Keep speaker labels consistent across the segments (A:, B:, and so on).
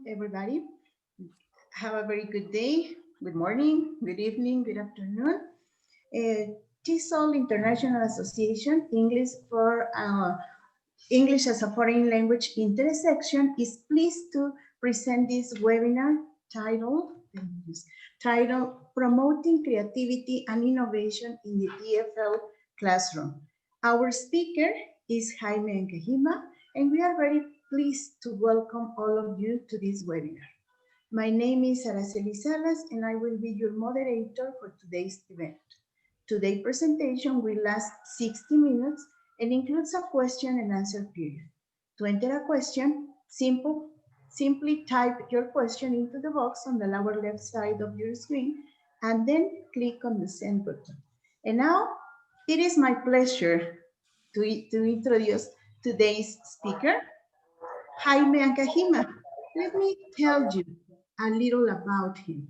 A: everybody. Have a very good day, good morning, good evening, good afternoon. TESOL International Association, English as a Foreign Language Intersection is pleased to present this webinar titled Promoting Creativity and Innovation in the EFL Classroom. Our speaker is Jaime Ankahima, and we are very pleased to welcome all of you to this webinar. My name is Araceli Salas, and I will be your moderator for today's event. Today's presentation will last 60 minutes and includes a question and answer period. To enter a question, simply type your question into the box on the lower left side of your screen and then click on the send button. And now it is my pleasure to introduce today's speaker, Jaime Ankahima. Let me tell you a little about him.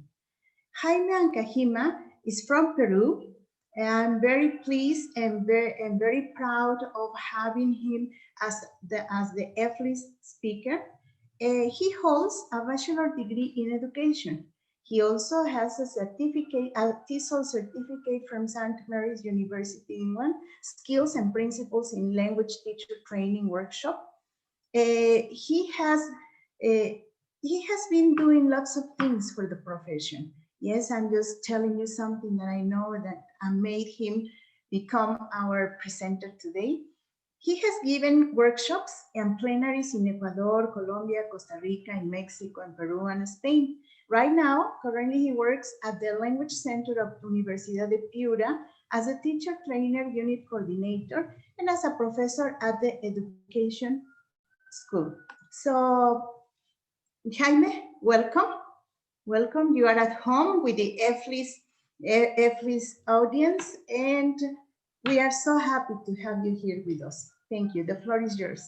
A: Jaime Ankahima is from Peru. I'm very pleased and very proud of having him as the EFLIS speaker. He holds a bachelor degree in education. He also has a TESOL certificate from St. Mary's University, England, Skills and Principles in Language Teacher Training Workshop. He has been doing lots of things for the profession. Yes, I'm just telling you something that I know that made him become our presenter today. He has given workshops and plenaries in Ecuador, Colombia, Costa Rica, in Mexico, and Peru, and Spain. Right now, currently he works at the Language Center of Universidad de Piura as a teacher trainer unit coordinator and as a professor at the education school. So, Jaime, welcome. Welcome. You are at home with the EFLIS audience, and we are so happy to have you here with us. Thank you. The floor is yours.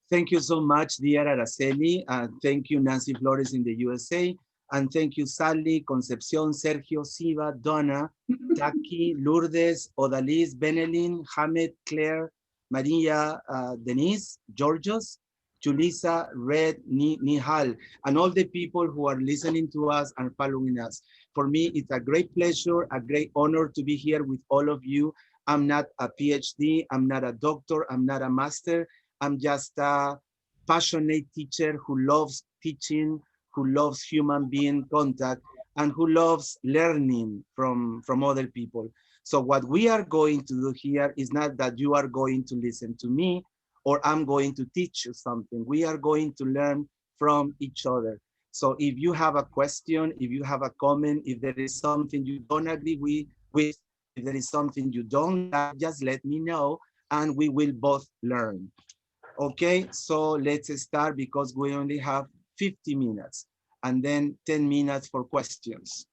B: Thank you so much, dear Araceli. Thank you, Nancy Flores in the USA. And thank you, Sally, Concepcion, Sergio, Siva, Donna, Taki, Lourdes, Odalis, Benelin, Hamed, Claire, Maria, Denise, Georgios, Julissa, Red, Nihal, and all the people who are listening to us and following us. For me, it's a great pleasure, a great honor to be here with all of you. I'm not a PhD, I'm not a doctor, I'm not a master. I'm just a passionate teacher who loves teaching, who loves human being contact, and who loves learning from other people. So what we are going to do here is not that you are going to listen to me or I'm going to teach you something. We are going to learn from each other. So if you have a question, if you have a comment, if there is something you don't agree with, if there is something you don't like, just let me know and we will both learn. Okay, so let's start because we only have 50 minutes and then 10 minutes for questions.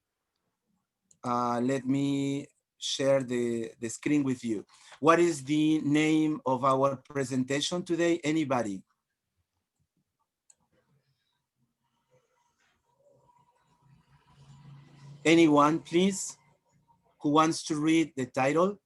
B: Let me share the screen with you. What is the name of our presentation today? Anybody? Anyone, please, who wants to read the title?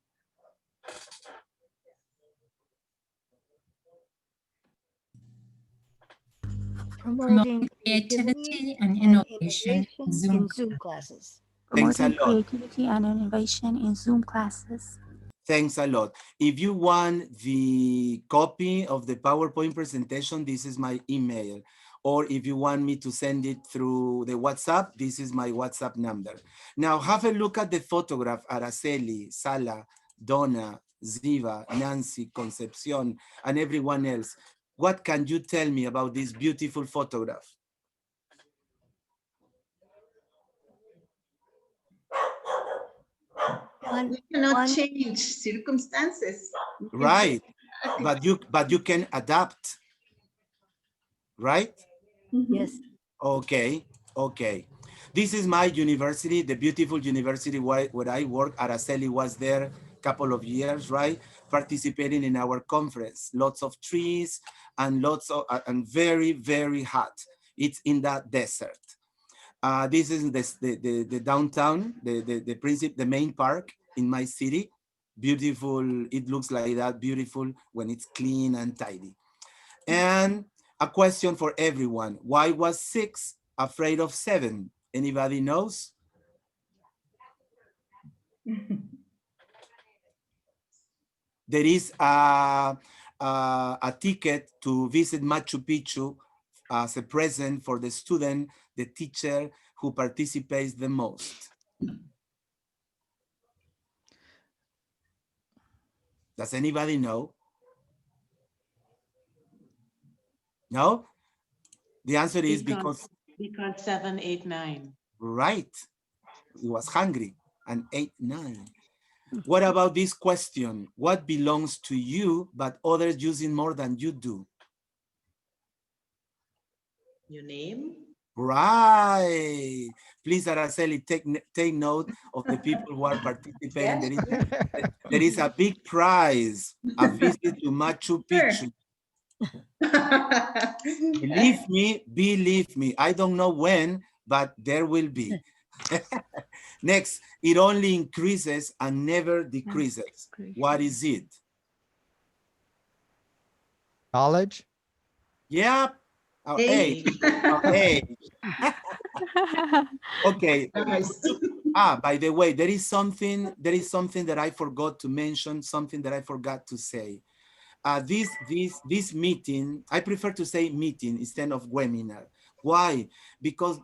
C: Promoting creativity and innovation in Zoom classes.
B: Thanks a lot.
D: Creativity and innovation in Zoom classes.
B: Thanks a lot. If you want the copy of the PowerPoint presentation, this is my email. Or if you want me to send it through the WhatsApp, this is my WhatsApp number. Now have a look at the photograph, Araceli, Sala, Donna, Ziva, Nancy, Concepcion, and everyone else. What can you tell me about this beautiful photograph?
A: We cannot change circumstances.
B: Right, but you can adapt, right?
C: Yes.
B: Okay, okay. This is my university, the beautiful university where I work. Araceli was there a couple of years, right? Participating in our conference. Lots of trees and lots of, and very, very hot. It's in that desert. This is the downtown, the main park in my city. Beautiful, it looks like that, beautiful when it's clean and tidy. And A question for everyone. Why was 6 afraid of 7? Anybody knows? There is a ticket to visit Machu Picchu as a present for the student, the teacher who participates the most. Does anybody know? No? The answer is because
E: 7, 8, 9.
B: right. He was hungry and ate 9. What about this question? What belongs to you but others using more than you do?
E: Your name?
B: Right. Please, Araceli, take note of the people who are participating. There is a big prize, a visit to Machu Picchu. Believe me, I don't know when, but there will be. Next, it only increases and never decreases. What is it?
F: Knowledge?
B: Yep, our age. Our age. Okay. By the way, there is something that I forgot to mention, something that I forgot to say. This meeting, I prefer to say meeting instead of webinar. Why? Because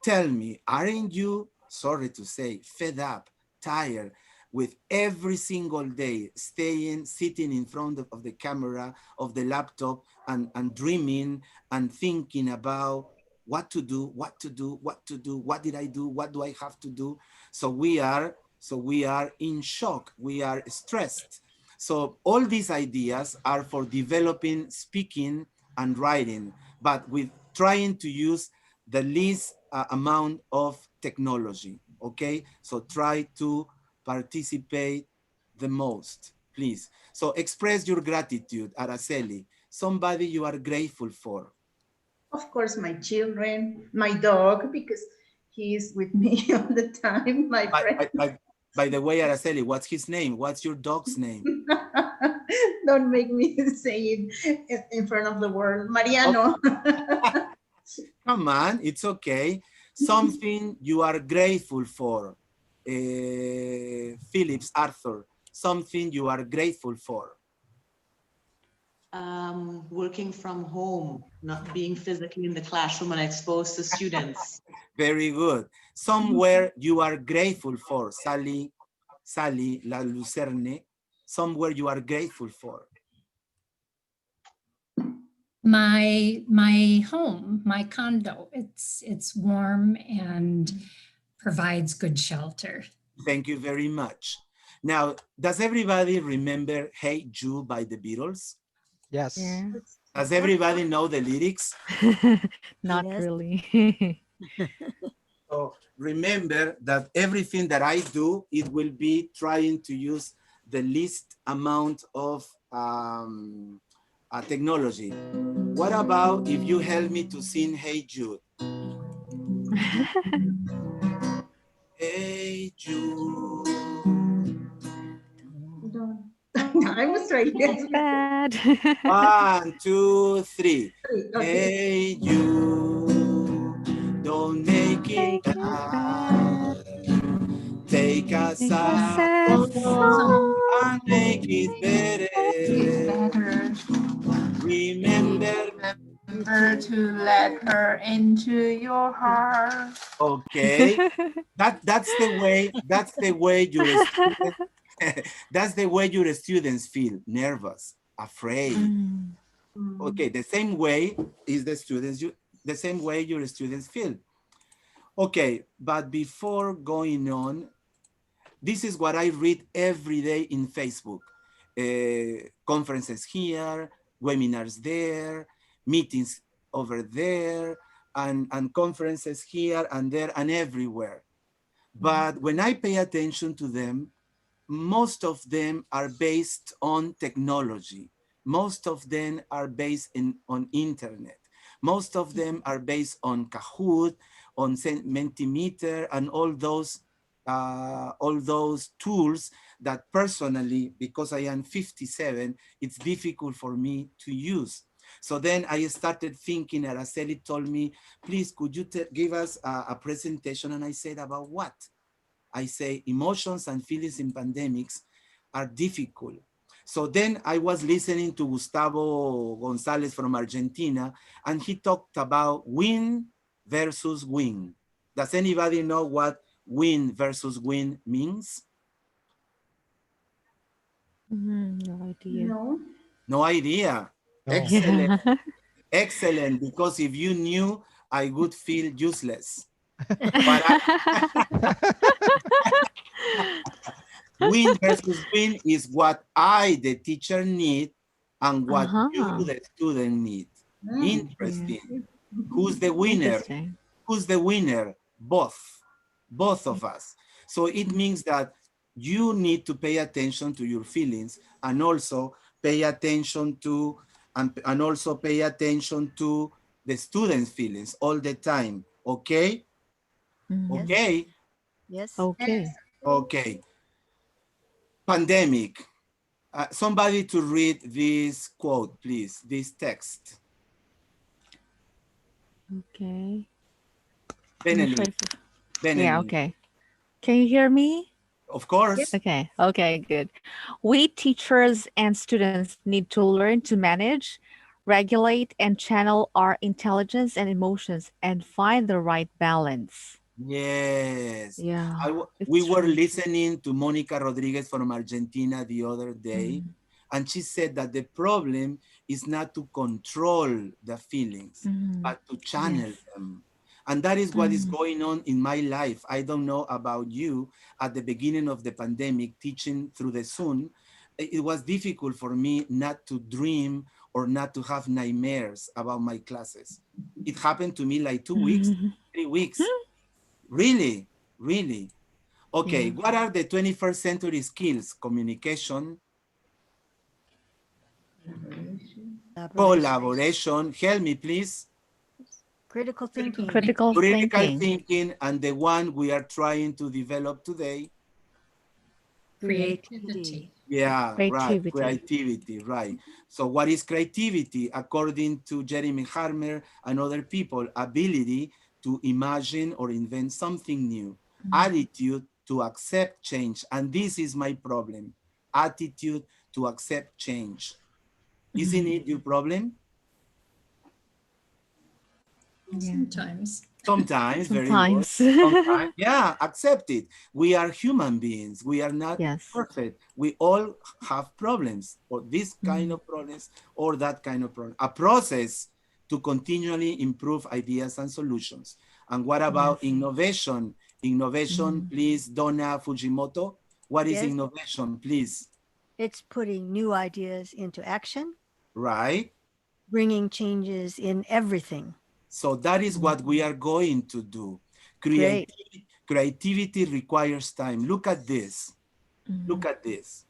B: tell me, aren't you, sorry to say, fed up, tired with every single day sitting in front of the camera, of the laptop, and dreaming and thinking about what to do, what did I do, what do I have to do? So we are in shock, we are stressed. So all these ideas are for developing speaking and writing, but with trying to use the least amount of technology, okay? So try to participate the most, please. So express your gratitude, Araceli. Somebody you are grateful for.
A: Of course, my children, my dog, because he is with me all the time, my friend.
B: By the way, Araceli, what's his name? What's your dog's name?
A: Don't make me say it in front of the world. Mariano.
B: Okay. Come on, it's okay. Something you are grateful for. Phillips, Arthur, something you are grateful for.
E: Working from home, not being physically in the classroom and exposed to students.
B: Very good. Somewhere you are grateful for, Sally La Lucerne, somewhere you are grateful for.
G: My home, my condo. It's warm and provides good shelter.
B: Thank you very much. Now, does everybody remember Hey Jude by the Beatles?
F: Yes.
C: Yeah.
B: Does everybody know the lyrics?
C: Not
D: Yes.
C: really.
B: So remember that everything that I do, it will be trying to use the least amount of technology. What about if you help me to sing Hey Jude? Hey Jude.
A: I was trying.
C: It's bad.
B: 1, 2, 3.
A: Okay.
B: Hey Jude, don't make it bad. Take a
C: Make a
B: sad
C: sad
B: song
C: song.
B: and make it better.
H: Remember to let her into your heart.
B: Okay, that's the way your students that's the way your students feel, nervous, afraid. Okay, the same way is the same way your students feel. Okay, but before going on, this is what I read every day in Facebook. Conferences here, webinars there, meetings over there, and conferences here and there and everywhere. But when I pay attention to them, most of them are based on technology. Most of them are based on internet. Most of them are based on Kahoot, on Mentimeter, and all those tools that personally, because I am 57, it's difficult for me to use. So then I started thinking, Araceli told me, please, could you give us a presentation? And I said, about what? I say, emotions and feelings in pandemics are difficult. So then I was listening to Gustavo Gonzalez from Argentina, and he talked about win versus win. Does anybody know what win versus win means?
C: No idea.
A: No.
B: No idea.
F: No.
B: Excellent.
C: Yeah.
B: Excellent, because if you knew, I would feel useless. But win versus win is what I, the teacher, need and what you, the student, need. Interesting. Who's the winner?
C: Interesting.
B: Who's the winner? Both of us. So it means that you need to pay attention to your feelings and also pay attention to and also pay attention to the students' feelings all the time. Okay? Okay?
I: Yes.
C: Okay.
B: Okay. Pandemic. Somebody to read this quote, please, this text.
C: Okay.
B: Benelli.
C: Yeah, okay. Can you hear me?
B: Of course.
C: Okay, okay, good. We teachers and students need to learn to manage, regulate, and channel our intelligence and emotions and find the right balance.
B: Yes.
C: Yeah.
B: We were listening to Monica Rodriguez from Argentina the other day, and she said that the problem is not to control the feelings, but to channel them. And that is what is going on in my life. I don't know about you. At the beginning of the pandemic, teaching through the Zoom, it was difficult for me not to dream or not to have nightmares about my classes. It happened to me like 2 weeks, 3 weeks. Really, really. Okay, what are the 21st century skills? Communication, collaboration. Help me, please.
I: Critical thinking.
C: Critical
B: thinking, and the one we are trying to develop today.
G: Creativity.
B: Yeah,
C: Creativity.
B: right, creativity, right. So what is creativity? According to Jeremy Harmer and other people, ability to imagine or invent something new. Attitude to accept change. And this is my problem. Attitude to accept change. Isn't it your problem?
G: Sometimes.
B: Sometimes, very good. Sometimes, yeah, accept it. We are human beings. We are not perfect. We all have problems, or this kind of problems, or that kind of problem. A process to continually improve ideas and solutions. And what about innovation? Innovation, please, Donna Fujimoto. What is innovation, please?
I: It's putting new ideas into action.
B: Right.
I: Bringing changes in everything.
B: So that is what we are going to do. Creativity requires time. Look at this. Look at this.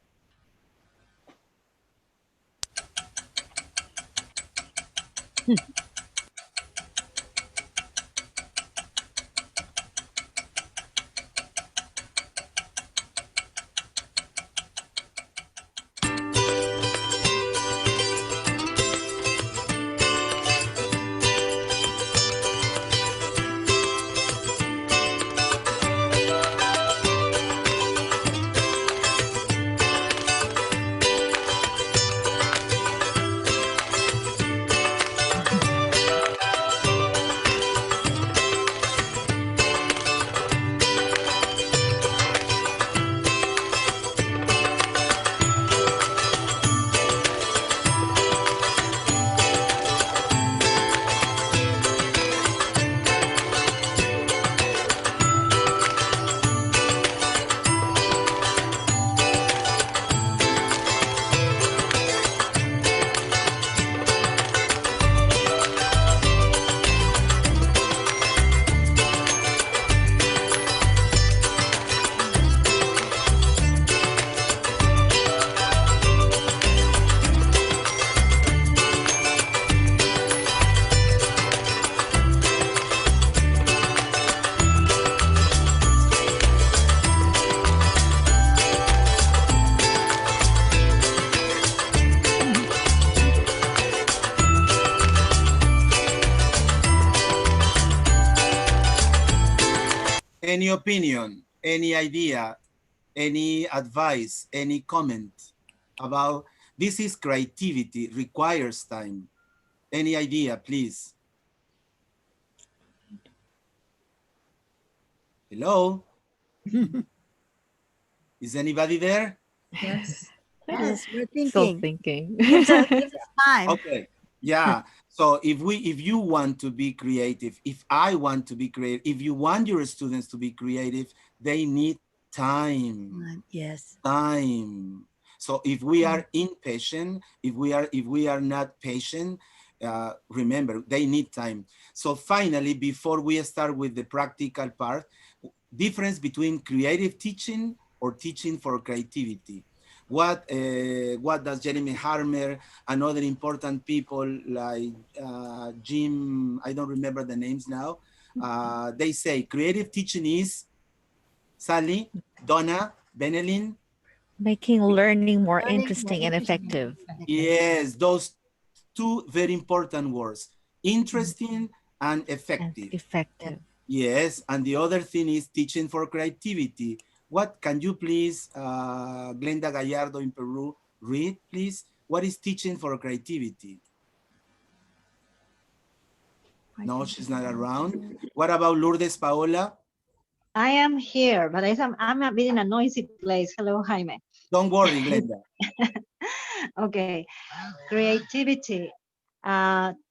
B: Any opinion, any idea, any advice, any comment about this is creativity, requires time. Any idea, please? Hello? Is anybody there?
A: Yes.
I: Yes, we're
C: Still
I: thinking.
C: thinking.
I: Gives us time.
B: Okay. Yeah. So if you want to be creative, if I want to be creative, if you want your students to be creative, they need time.
I: Yes.
B: Time. So if we are impatient, if we are not patient, remember they need time. So finally, before we start with the practical part, difference between creative teaching or teaching for creativity. What does Jeremy Harmer and other important people like Jim, I don't remember the names now, they say creative teaching is, Sally, Donna, Benelin?
C: Making learning more
I: Learning more
C: interesting and
I: interesting.
C: effective.
B: Yes, those two very important words, interesting and
C: And
B: effective.
C: effective.
B: Yes, and the other thing is teaching for creativity. What can you please, Glenda Gallardo in Peru, read, please? What is teaching for creativity? No, she's not around. What about Lourdes Paola?
J: I am here, but I'm a bit in a noisy place. Hello, Jaime.
B: Don't worry, Glenda.
J: Okay, creativity,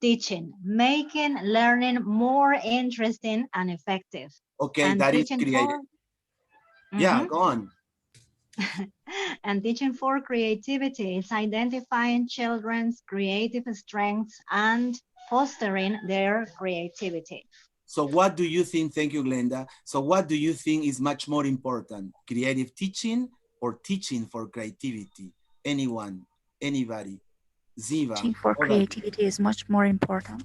J: teaching, making learning more interesting and effective.
B: Okay,
J: And
B: that is
J: teaching
B: creative.
J: for,
B: Yeah, go on.
J: and teaching for creativity is identifying children's creative strengths and fostering their creativity.
B: So what do you think, thank you, Glenda. So what do you think is much more important, creative teaching or teaching for creativity? Anyone, anybody? Ziva.
D: Teaching for
B: Oral.
D: creativity is much more important.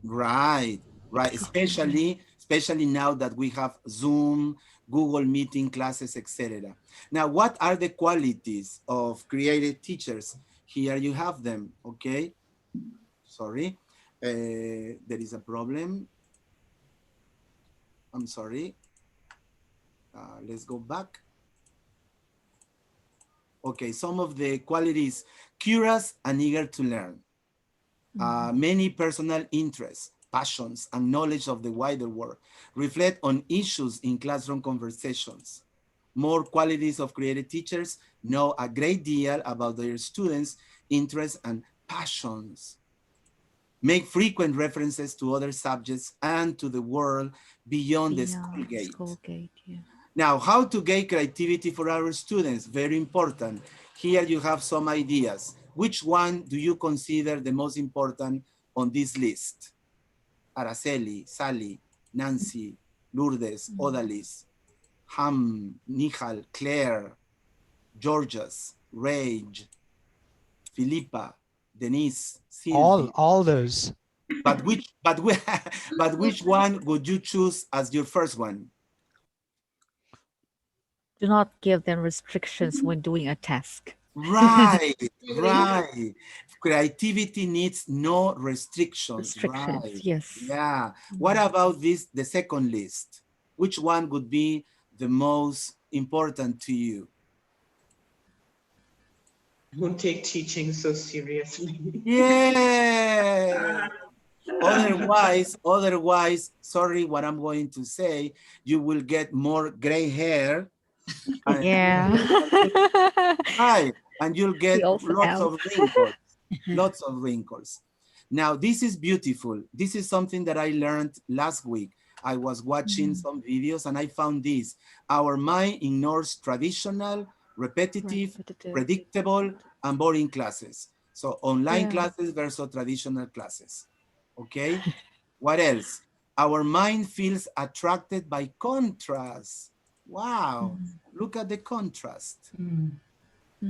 B: Right, right. Especially now that we have Zoom, Google Meeting classes, etc. Now, what are the qualities of creative teachers? Here you have them, okay? Sorry, there is a problem. I'm sorry. Let's go back. Okay, some of the qualities: curious and eager to learn. Many personal interests, passions, and knowledge of the wider world. Reflect on issues in classroom conversations. More qualities of creative teachers: know a great deal about their students' interests and passions. Make frequent references to other subjects and to the world beyond the school gate.
C: Yeah.
B: Now, how to gain creativity for our students? Very important. Here you have some ideas. Which one do you consider the most important on this list? Araceli, Sally, Nancy, Lourdes, Odalis, Ham, Nihal, Claire, Georges, Rage, Philippa, Denise, Sylvie.
F: All those.
B: But which one would you choose as your first one?
C: Do not give them restrictions when doing a task.
B: Right, right. Creativity needs no restrictions.
C: Restrictions,
B: Right.
C: yes.
B: Yeah. What about this, the second list? Which one would be the most important to you?
E: Don't take teaching so seriously.
B: Yeah. Otherwise, sorry what I'm going to say, you will get more gray hair.
C: Yeah.
B: Right, and you'll get
C: also
B: lots
C: out.
B: of wrinkles, lots of wrinkles. Now, this is beautiful. This is something that I learned last week. I was watching some videos and I found this. Our mind ignores traditional, repetitive, predictable, and boring classes. So online classes versus traditional classes. Okay? What else? Our mind feels attracted by contrast. Wow, look at the contrast.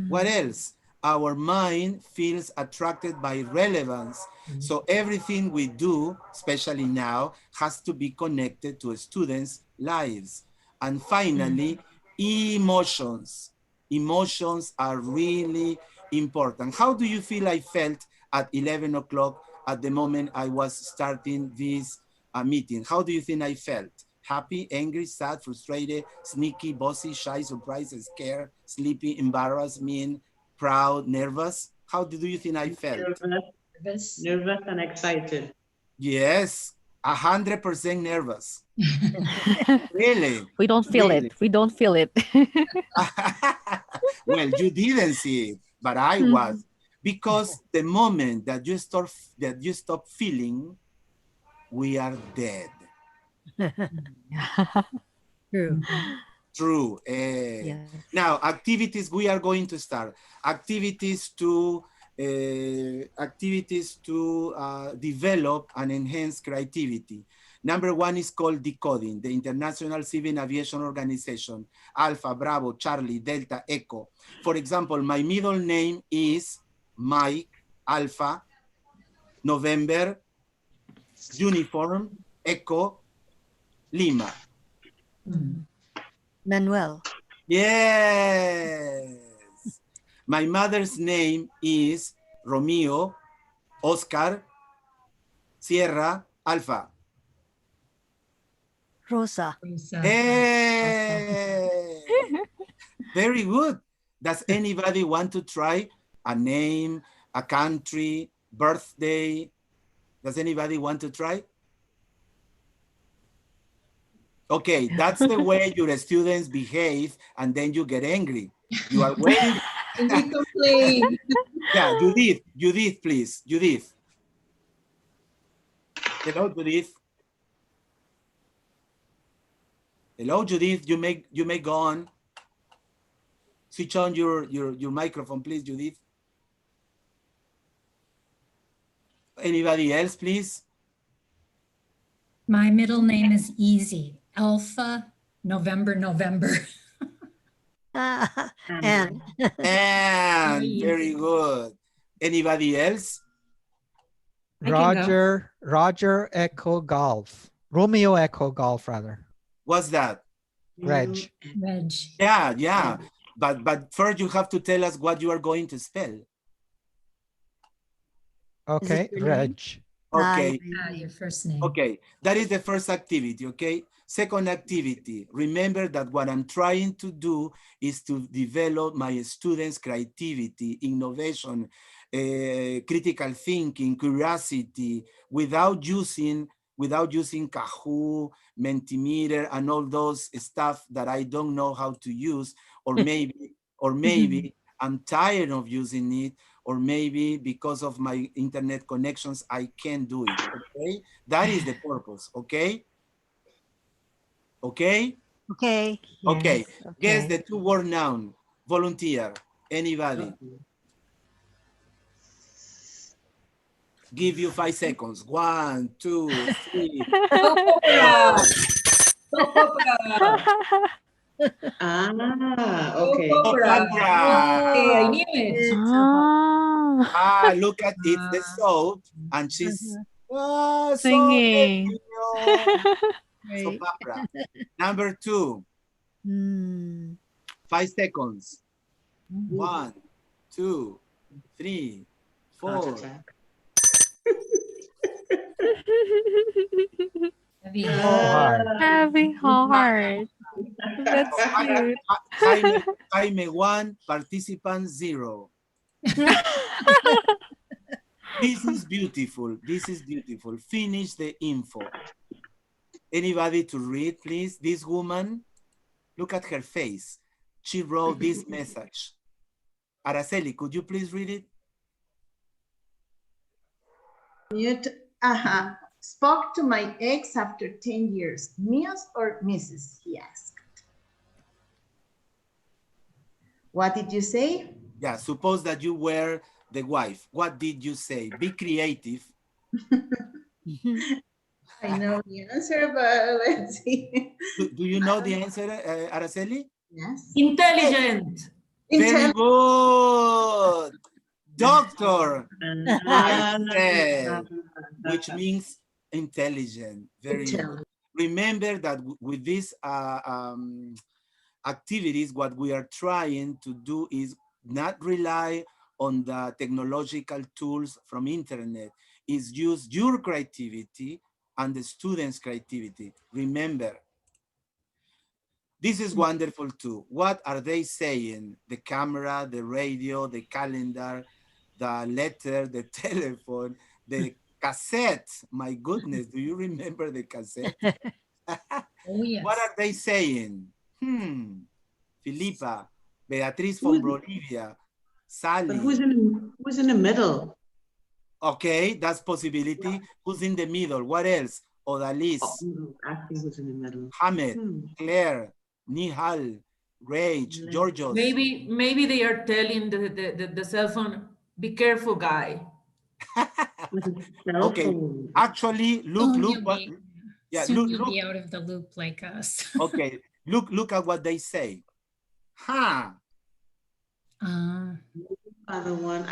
B: What else? Our mind feels attracted by relevance. So everything we do, especially now, has to be connected to students' lives. And finally, emotions. Emotions are really important. How do you feel I felt at 11 o'clock at the moment I was starting this meeting? How do you think I felt? Happy, angry, sad, frustrated, sneaky, bossy, shy, surprised, scared, sleepy, embarrassed, mean, proud, nervous. How do you think I felt?
E: Nervous and excited.
B: Yes, 100% nervous. Really?
C: We don't feel
B: Really?
C: it. We don't feel it.
B: Well, you didn't see it, but I was. Because the moment that you stop feeling, we are dead.
I: True.
B: True.
C: Yes.
B: Now, activities we are going to start. Activities to develop and enhance creativity. Number one is called decoding, the International Civil Aviation Organization, Alpha, Bravo, Charlie, Delta, Echo. For example, my middle name is Mike, Alpha, November, Uniform, Echo, Lima.
I: Manuel.
B: Yes. My mother's name is Romeo, Oscar, Sierra, Alpha.
I: Rosa.
B: Hey. Very good. Does anybody want to try a name, a country, birthday? Does anybody want to try? Okay, that's the way your students behave, and then you get angry. You are waiting.
A: And we complain.
B: Yeah, Judith, please. Judith. Hello, Judith. Hello, Judith. You may go on. Switch on your microphone, please, Judith. Anybody else, please?
G: My middle name is Easy. Alpha, November, November.
I: And
B: And very good. Anybody else?
G: I can go.
F: Roger Echo Golf. Romeo Echo Golf, rather.
B: What's that?
F: Reg.
G: Reg.
B: Yeah. But first you have to tell us what you are going to spell.
F: Okay,
I: your name?
F: Reg.
B: Okay.
G: Your first name.
B: Okay, that is the first activity, okay? Second activity, remember that what I'm trying to do is to develop my students' creativity, innovation, critical thinking, curiosity, without using Kahoot, Mentimeter, and all those stuff that I don't know how to use, or maybe I'm tired of using it, or maybe because of my internet connections, I can't do it, okay? That is the purpose, okay? Okay?
I: okay.
B: Okay.
C: Yes,
B: Guess
C: okay.
B: the two-word noun. Volunteer. Anybody? Give you 5 seconds. 1, 2, 3.
E: Okay.
B: Opera.
G: Hey, I knew it.
C: Ah,
B: Look at it, the soap, and she's
C: singing.
B: soap opera. Number 2.
I: Hmm.
B: 5 seconds. 1, 2, 3, 4.
G: Heavy.
C: Heavy heart. That's cute.
B: Jaime 1, participant 0. This is beautiful. This is beautiful. Finish the info. Anybody to read, please? This woman, look at her face. She wrote this message. Araceli, could you please read it?
A: Mute. Spoke to my ex after 10 years. Miss or Mrs.? He asked. What did you say?
B: Yeah, suppose that you were the wife. What did you say? Be creative.
A: I know the answer, but let's see.
B: Do you know the answer, Araceli?
A: Yes.
H: Intelligent.
B: Very good. Doctor, I said, which means intelligent. Very good. Remember that with these activities, what we are trying to do is not rely on the technological tools from internet, is use your creativity and the students' creativity. Remember, This is wonderful too. What are they saying? The camera, the radio, the calendar, the letter, the telephone, the cassette. My goodness, do you remember the cassette?
G: Oh, yes.
B: What are they saying? Filipa, Beatriz from Bolivia, Sally.
E: But who's in the middle?
B: Okay, that's possibility. Who's in the middle? What else? Odalis,
E: Asking who's in the middle.
B: Hamed, Claire, Nihal, Rage, Georgios.
H: Maybe they are telling the cell phone, be careful, guy.
B: Okay, actually, look what. Yeah,
G: Soon you'll
B: look.
G: be out of the loop like us.
B: Okay, look at what they say. Ha.
E: Other one.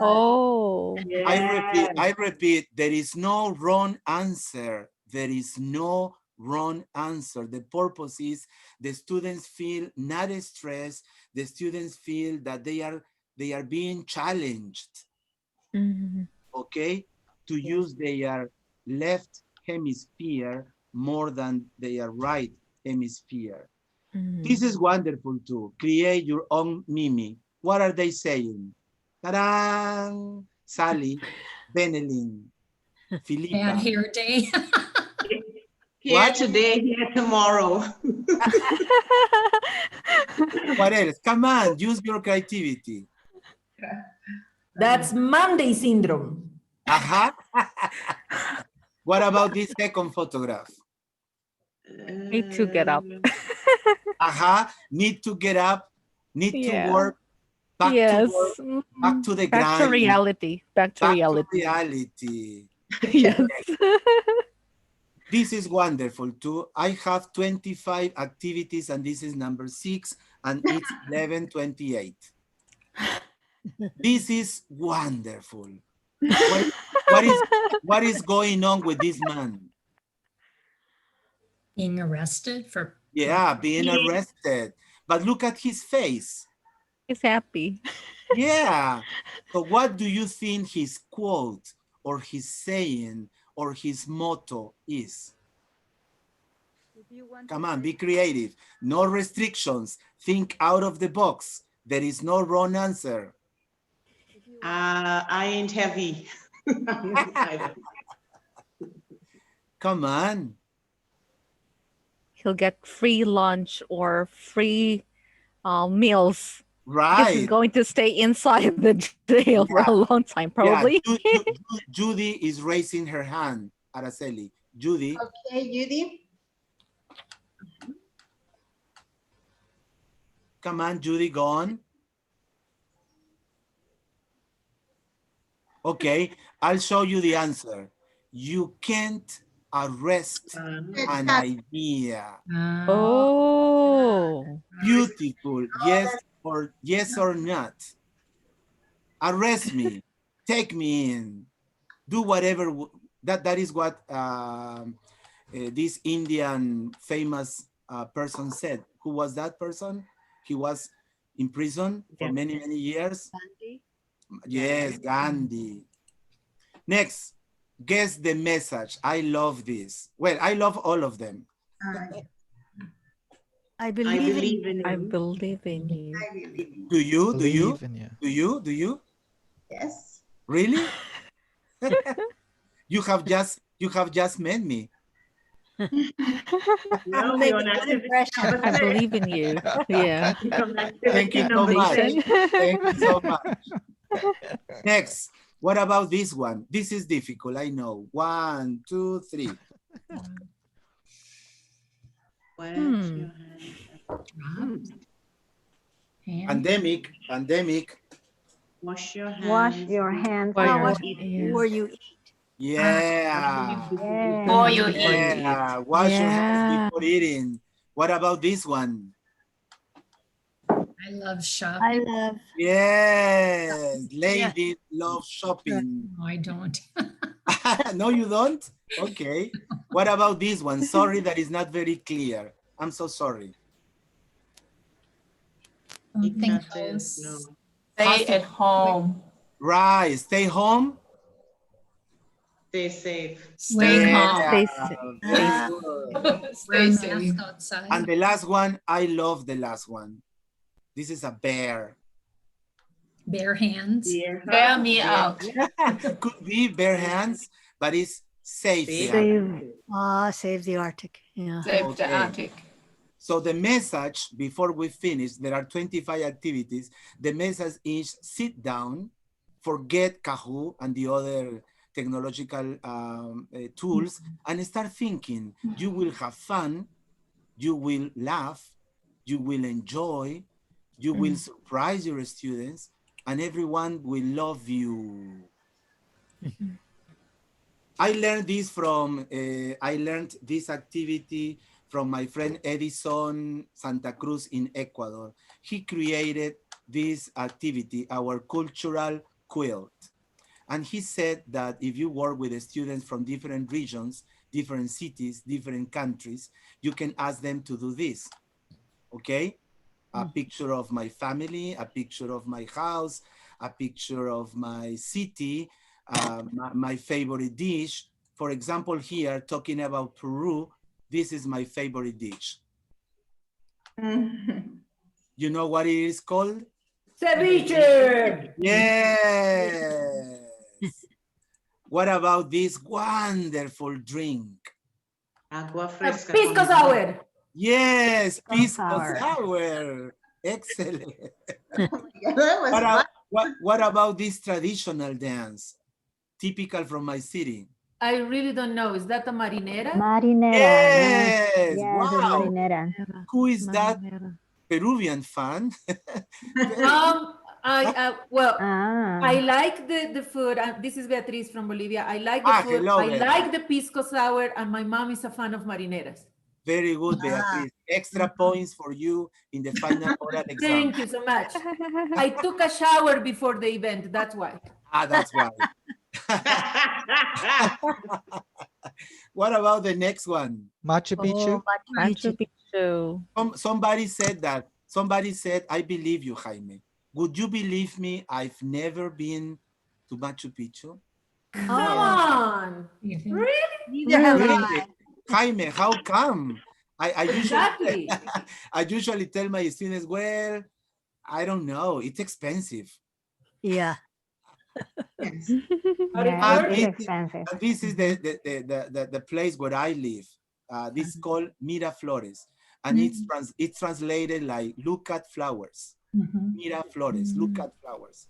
C: Oh.
B: I repeat, there is no wrong answer. There is no wrong answer. The purpose is the students feel not stressed. The students feel that they are being challenged. Okay, to use their left hemisphere more than their right hemisphere. This is wonderful too. Create your own mimi. What are they saying? Ta-da! Sally, Benelin, Filipa.
G: Bad hair day.
E: Here today, here tomorrow.
B: What else? Come on, use your creativity.
H: That's Monday syndrome.
B: What about this second photograph?
C: Need to get up.
B: Need to get up, need
C: Yeah.
B: to work, back to work, back to the grind.
C: Back to reality. Back to reality.
B: Yes. This is wonderful too. I have 25 activities and this is number 6 and it's 11:28. This is wonderful. What is going on with this man?
G: Being arrested for...
B: Yeah, being arrested. But look at his face.
C: He's happy.
B: Yeah. So what do you think his quote or his saying or his motto is? Come on, be creative. No restrictions. Think out of the box. There is no wrong answer.
E: I ain't heavy.
B: Come on.
C: He'll get free lunch or free meals.
B: Right.
C: Because he's going to stay inside the jail for a long time, probably.
B: Yeah. Judy is raising her hand, Araceli. Judy.
A: Okay, Judy.
B: Come on, Judy, go on. Okay, I'll show you the answer. You can't arrest an idea.
C: Oh.
B: Beautiful. Yes or not. Arrest me. Take me in. Do whatever. That is what this Indian famous person said. Who was that person? He was in prison for many, many years.
I: Gandhi.
B: Yes, Gandhi. Next, guess the message. I love this. Well, I love all of them.
I: I believe in you.
C: I believe in you.
A: I believe in you.
B: Do you? Do you?
F: Believe in you.
B: Do you? Do you?
A: Yes.
B: Really? You have just met me.
I: You make a good impression.
C: I believe in you. Yeah.
B: Thank you so much. Thank you so much. Next, what about this one? This is difficult, I know. 1, 2, 3. Pandemic.
E: Wash your hands.
J: Wash your hands.
I: Before you eat.
B: Yeah.
H: Before you eat.
B: Yeah. Wash your hands before eating. What about this one?
G: I love shopping.
B: Yes. Ladies love shopping.
G: No, I don't.
B: No, you don't? Okay. What about this one? Sorry, that is not very clear. I'm so sorry.
H: Stay at home.
B: Right. Stay home.
E: Stay safe.
H: Stay calm.
C: Stay
H: Stacy.
G: outside.
B: And the last one, I love the last one. This is a bear.
G: Bare hands.
H: Bear me out.
B: Could be bare hands, but it's safe.
E: Safe.
I: Save the Arctic. Yeah.
H: Save the Arctic.
B: So the message, before we finish, there are 25 activities. The message is sit down, forget Kahoot and the other technological tools, and start thinking. You will have fun, you will laugh, you will enjoy, you will surprise your students, and everyone will love you. I learned this from, I learned this activity from my friend Edison Santa Cruz in Ecuador. He created this activity, our cultural quilt. And he said that if you work with the students from different regions, different cities, different countries, you can ask them to do this, okay? A picture of my family, a picture of my house, a picture of my city, my favorite dish. For example, here, talking about Peru, this is my favorite dish. You know what it is called?
H: Ceviche.
B: Yes. What about this wonderful drink?
E: Agua fresca.
H: Pisco sour.
B: Yes, pisco
I: Sour.
B: sour. Excellent.
A: That was fun.
B: What about this traditional dance? Typical from my city.
H: I really don't know. Is that a marinera?
J: Marinera.
B: Yes,
J: Yes,
B: wow.
J: marinera.
B: Who is that Peruvian fan?
H: Well,
J: Ah.
H: I like the food. This is Beatriz from Bolivia. I like the food.
B: Hello,
H: I
B: Beatriz.
H: like the pisco sour, and my mom is a fan of marineras.
B: Very good, Beatriz. Extra points for you in the final oral exam.
H: Thank you so much. I took a shower before the event. That's why.
B: That's why. What about the next one?
F: Machu Picchu.
C: Machu Picchu.
B: Somebody said that. Somebody said, I believe you, Jaime. Would you believe me? I've never been to Machu Picchu.
H: Come on.
G: Really?
I: Neither have
B: Really?
I: I.
B: Jaime, how come? I
H: Exactly.
B: usually tell my students, well, I don't know. It's expensive.
I: Yeah.
A: Yes.
J: Yeah,
B: And
J: it's
B: it-
J: expensive.
B: And this is the place where I live. This is called Miraflores. And it's translated like, look at flowers. Miraflores, look at flowers.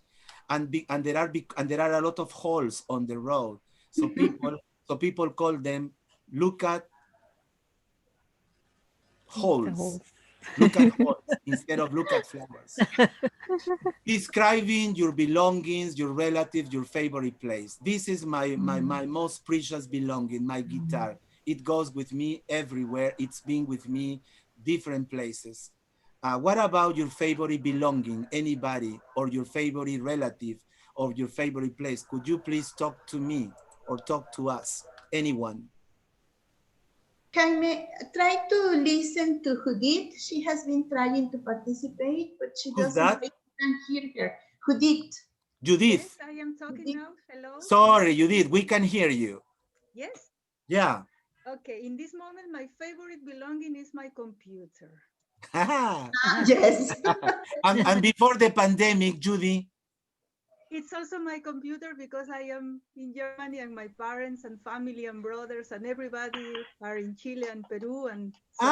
B: And there are a lot of holes on the road. So people call them look at holes. Look at holes instead of look at flowers. Describing your belongings, your relatives, your favorite place. This is my most precious belonging, my guitar. It goes with me everywhere. It's been with me different places. What about your favorite belonging? Anybody, or your favorite relative, or your favorite place? Could you please talk to me or talk to us? Anyone?
A: Jaime, try to listen to Judith. She has been trying to participate, but she
B: Who's
A: doesn't.
B: that?
A: I can hear her. Judith.
B: Judith.
K: Yes, I am talking
A: Judith.
K: now. Hello.
B: Sorry, Judith, we can hear you.
K: Yes.
B: Yeah.
K: Okay. In this moment, my favorite belonging is my computer.
A: Yes.
B: and before the pandemic, Judy.
K: It's also my computer because I am in Germany and my parents and family and brothers and everybody are in Chile and Peru and. So,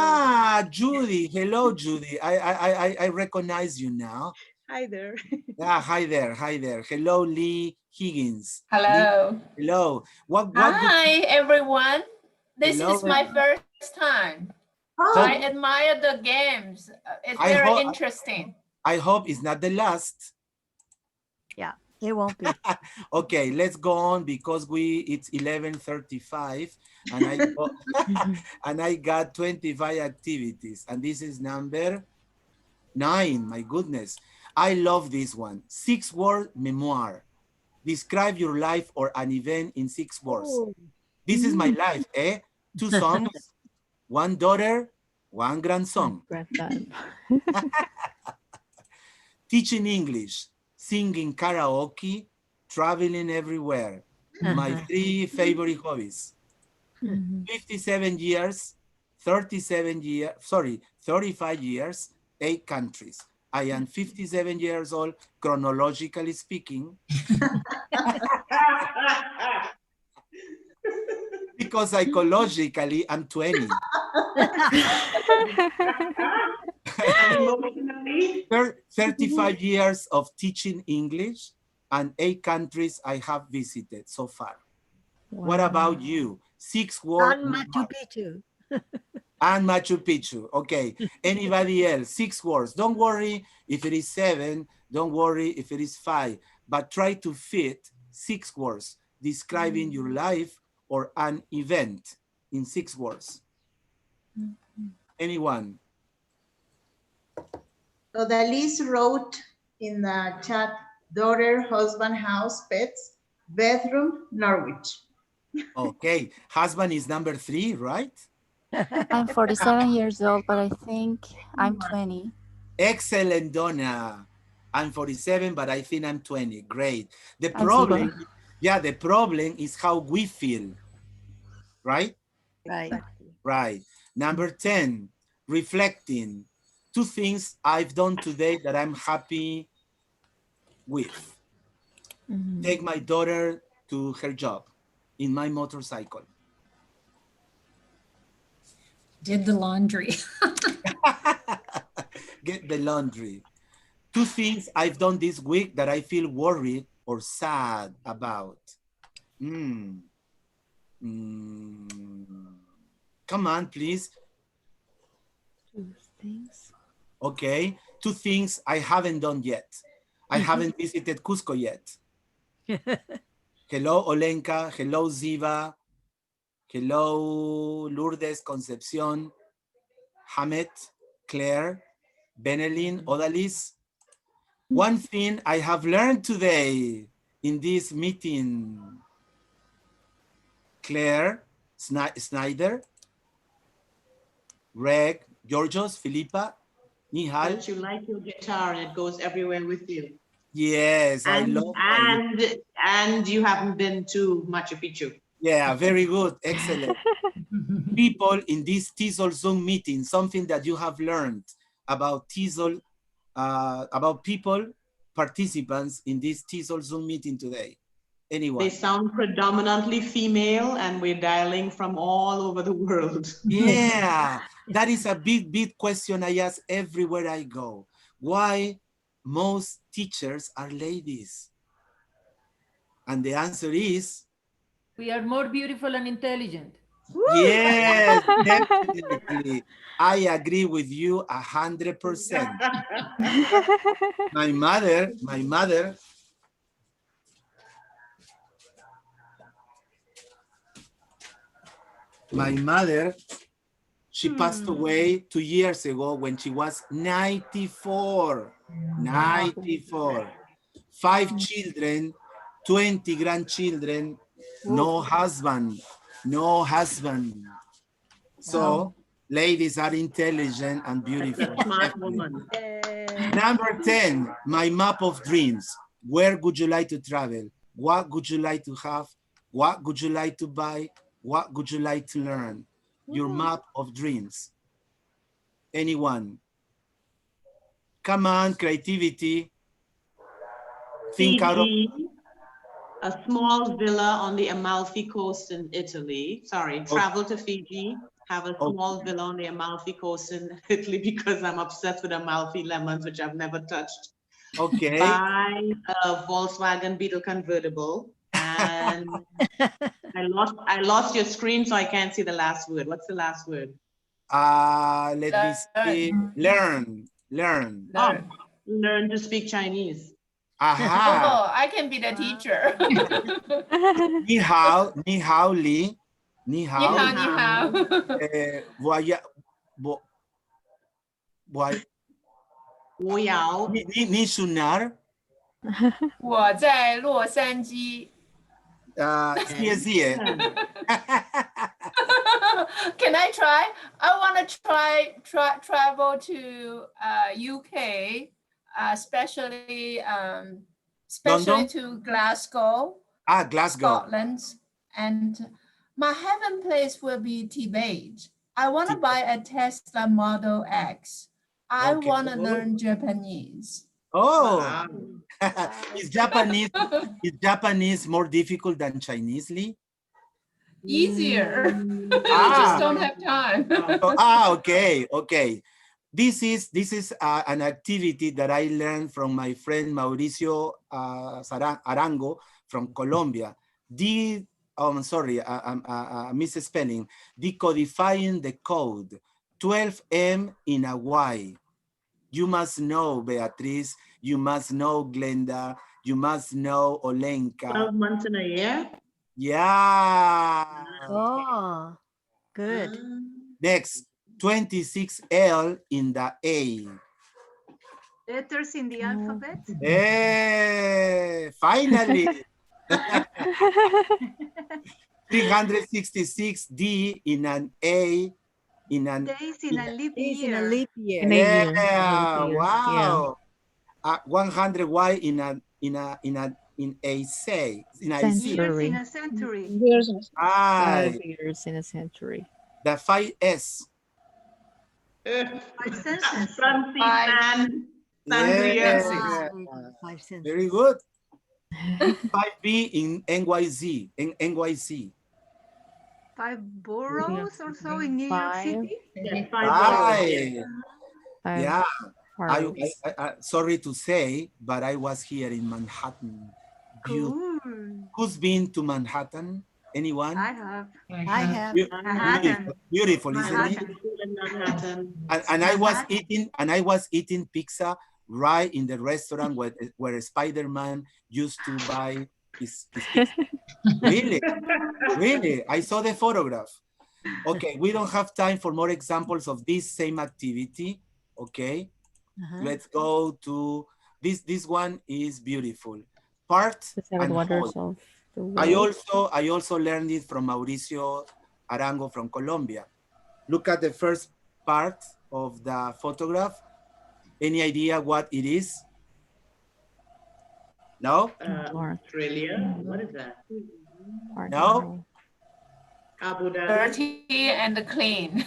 B: Judy. Hello, Judy. I recognize you now.
K: hi there.
B: Hi there. Hi there. Hello, Lee Higgins.
H: Hello.
B: Lee, hello. What
H: Hi, everyone. This
B: Hello.
H: is my first time. I admire the games. It's very interesting.
B: I hope it's not the last.
I: Yeah, it won't be.
B: Okay, let's go on because it's 11:35 and and I got 25 activities and this is number 9. My goodness. I love this one. 6-word memoir. Describe your life or an event in 6 words. This is my life, 2 sons, 1 daughter, 1 grandson. Teaching English, singing karaoke, traveling everywhere. My 3 favorite hobbies. 57 years, 35 years, 8 countries. I am 57 years old, chronologically speaking. Because psychologically, I'm 20.
E: And emotionally?
B: 35 years of teaching English and 8 countries I have visited so far.
C: Wow.
B: What about you? 6 words.
I: And Machu Picchu.
B: And Machu Picchu. Okay. Anybody else? 6 words. Don't worry if it is 7. Don't worry if it is 5. But try to fit 6 words describing your life or an event in 6 words. Anyone?
A: Odalis wrote in the chat, daughter, husband, house, pets, bedroom, Norwich.
B: Okay. Husband is number 3, right?
D: I'm 47 years old, but I think I'm 20.
B: Excellent, Donna. I'm 47, but I think I'm 20. Great. The
D: I'm
B: problem,
D: single.
B: yeah, the problem is how we feel, right?
I: Right.
B: Right. Number 10, reflecting. 2 things I've done today that I'm happy with. Take my daughter to her job in my motorcycle.
G: Did the laundry.
B: Get the laundry. 2 things I've done this week that I feel worried or sad about. Come on, please.
C: 2 things.
B: Okay. 2 things I haven't done yet. I haven't visited Cusco yet. Hello, Olenka. Hello, Ziva. Hello, Lourdes, Concepcion, Hamet, Claire, Benelin, Odalis. 1 thing I have learned today in this meeting, Claire, Snyder, Reg, Georgios, Filipa, Nihal.
E: That you like your guitar and it goes everywhere with you.
B: Yes, I love
E: and you haven't been to Machu Picchu.
B: Yeah, very good, excellent. People in this TESOL Zoom meeting, something that you have learned about TESOL, about people, participants in this TESOL Zoom meeting today. Anyone?
E: They sound predominantly female and we're dialing from all over the world.
B: Yeah, that is a big question I ask everywhere I go. Why most teachers are ladies? And the answer is,
H: we are more beautiful and intelligent.
B: yes, definitely. I agree with you 100%. My mother, she passed away 2 years ago when she was 94. 94. 5 children, 20 grandchildren, no husband. So ladies are intelligent and beautiful.
E: Smart woman.
B: Number 10, my map of dreams. Where would you like to travel? What would you like to have? What would you like to buy? What would you like to learn? Your map of dreams. Anyone? Come on, creativity. Think out of...
E: A small villa on the Amalfi Coast in Italy. Sorry, travel to Fiji, have a small villa on the Amalfi Coast in Italy because I'm obsessed with Amalfi lemons, which I've never touched.
B: Okay.
E: Buy a Volkswagen Beetle convertible. And I lost your screen, so I can't see the last word. What's the last word?
B: Let me see. Learn.
E: Oh, learn to speak Chinese.
B: Aha.
H: Oh, I can be the teacher.
B: Ni hao, Li. Ni hao.
H: Ni hao.
B: Ni sunar.
H: 我在洛杉矶。Can I try? I want to travel to UK, especially to Glasgow.
B: Glasgow.
H: Scotland. And my heaven place will be Tibet. I want to buy a Tesla Model X. I
B: Okay.
H: want to learn Japanese.
B: Oh,
E: Wow.
B: is Japanese more difficult than Chinese, Lee?
H: Easier.
B: Ah.
H: Just don't have time.
B: Okay, okay. This is an activity that I learned from my friend Mauricio Arango from Colombia. I'm sorry, misspelling. Decodifying the code. 12M in a Y. You must know, Beatriz. You must know, Glenda. You must know, Olenka.
E: 12 months in a year?
B: Yeah.
I: Oh, good.
B: Next, 26L in the A.
K: Letters in the alphabet.
B: Hey, finally. 366D in an A.
K: Days in a leap year.
C: In a year.
B: Yeah,
C: Yeah.
B: wow. 100Y in a say. In a
K: Years
C: Century.
K: in a century.
B: Aye.
C: 5 years in a century.
B: The 5S.
K: 5 senses.
E: Francine,
B: Yeah.
I: 5 senses.
B: Very good. 5B in NYZ. In NYC.
K: 5 boroughs or so in New York City.
E: Yes, 5
B: Aye.
C: Five
B: Yeah.
C: boroughs.
B: Sorry to say, but I was here in Manhattan.
K: Cool.
B: Who's been to Manhattan? Anyone?
K: I have.
I: I have.
K: Manhattan.
B: Beautiful, isn't it?
K: Manhattan.
B: And I was eating pizza right in the restaurant where Spider-Man used to buy his pizza. Really? Really? I saw the photograph. Okay, we don't have time for more examples of this same activity. Okay, let's go to this one is beautiful. Part
C: The seven
B: and
C: wonders
B: whole.
C: of the world.
B: I also learned it from Mauricio Arango from Colombia. Look at the first part of the photograph. Any idea what it is? No?
E: Australia. What is that?
B: No?
E: Abu Dhabi.
H: Dirty and clean.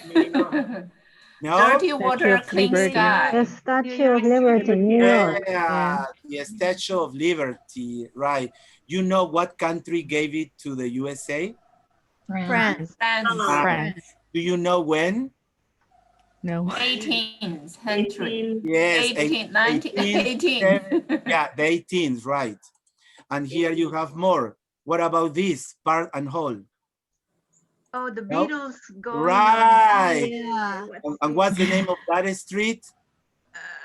B: No?
H: Dirty water, clean sky.
J: The Statue of Liberty, New York.
B: Yeah, the Statue of Liberty, right. You know what country gave it to the USA?
I: France.
H: France.
B: Do you know when?
C: No.
H: 18th century.
B: Yes,
H: 18, 19, 18.
B: Yeah, the 18th, right. And here you have more. What about this, part and whole?
K: Oh, the
B: No?
K: Beatles going
B: Right.
I: Yeah.
B: And what's the name of that street?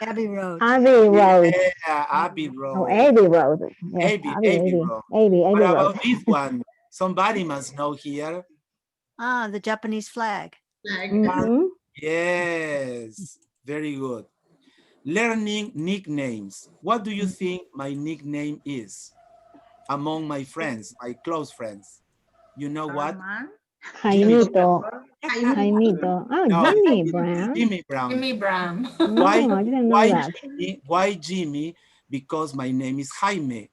I: Abbey Road.
J: Abbey Road.
B: Yeah, Abbey Road.
J: Oh, Abbey Road. Yes,
B: Abbey Road.
J: Abbey
B: What
J: Road.
B: about this one? Somebody must know here.
I: Ah, the Japanese flag.
B: Yes, very good. Learning nicknames. What do you think my nickname is among my friends, my close friends? You know what?
J: Jaimito. Jaimito. Oh,
B: No,
J: Jimmy Brown.
B: Jimmy Brown.
H: Jimmy Brown.
J: No, I didn't know that.
B: Why Jimmy? Because my name is Jaime.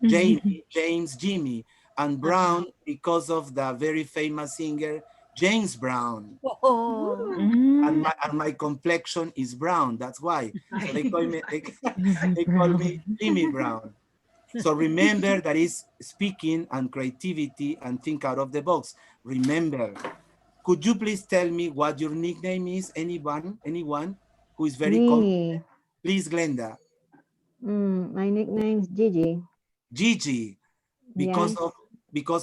B: James, Jimmy, and Brown because of the very famous singer James Brown.
I: Oh.
B: And my complexion is brown. That's why. So they call me Jimmy Brown. So remember that is speaking and creativity and think out of the box. Remember. Could you please tell me what your nickname is? Anyone who is very confident? Please, Glenda.
J: My nickname is Gigi.
B: Gigi, because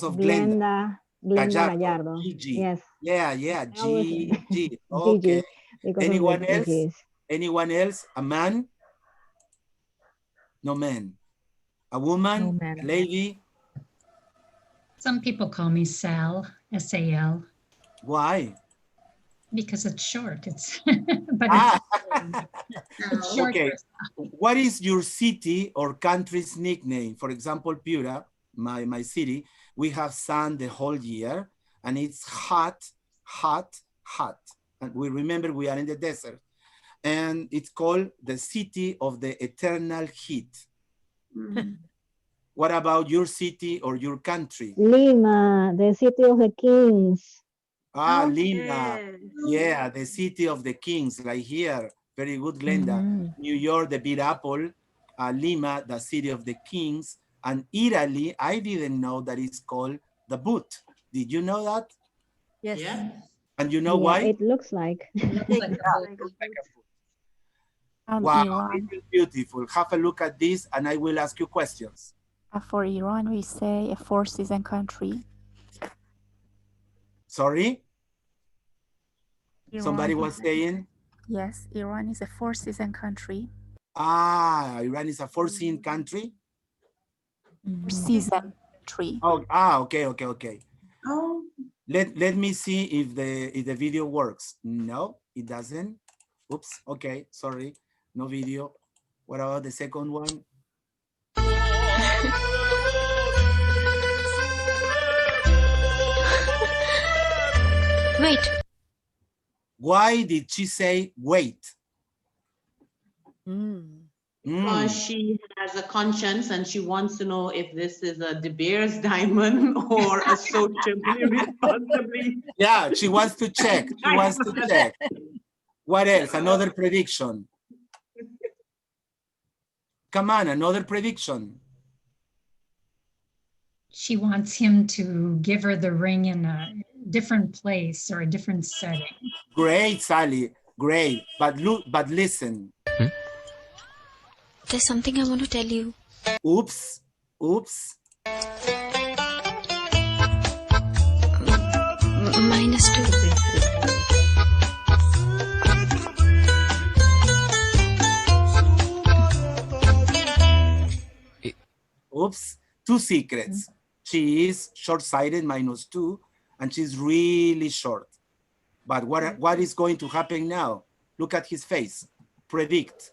B: of
J: Glenda Gallardo.
B: Gigi.
J: Yes.
B: Yeah, Gigi. Okay. Anyone else? Anyone else? A man? No man. A woman?
C: No man.
B: A lady?
G: Some people call me Sal, S-A-L,
B: Why?
G: because it's short. It's but it's short.
B: Okay. What is your city or country's nickname? For example, Piura, my city, we have sun the whole year and it's hot. And we remember we are in the desert. And it's called the city of the eternal heat. What about your city or your country?
J: Lima, the city of the kings.
B: Ah,
A: Oh,
B: Lima.
K: Yes.
B: Yeah, the city of the kings, like here. Very good, Glenda. New York, the Big Apple. Lima, the city of the kings. And Italy, I didn't know that it's called the boot. Did you know that?
I: Yes.
E: Yeah.
B: And you know
J: Yeah,
B: why?
J: it looks like.
K: Like a boat.
D: And
B: Wow,
D: Iran.
B: this is beautiful. Have a look at this and I will ask you questions.
D: For Iran, we say a four-season country.
B: Sorry?
D: Iran
B: Somebody was
D: is-
B: saying?
D: Yes, Iran is a four-season country.
B: Ah, Iran is a four-season country?
D: Season country.
B: Oh, okay.
A: Oh,
B: Let me see if the video works. No, it doesn't. Oops, okay, sorry, no video. What about the second one?
L: Wait.
B: Why did she say wait?
E: Because she has a conscience and she wants to know if this is a De Beers diamond or a socially responsibly.
B: Yeah, she wants to check. She wants to check. What else? Another prediction. Come on, another prediction.
G: She wants him to give her the ring in a different place or a different setting.
B: Great, Sally. Great. But look, but listen.
L: There's something I want to tell you.
B: Oops. Oops.
L: -2.
B: Oops. Two secrets. She is short-sighted, -2, and she's really short. But what is going to happen now? Look at his face. Predict.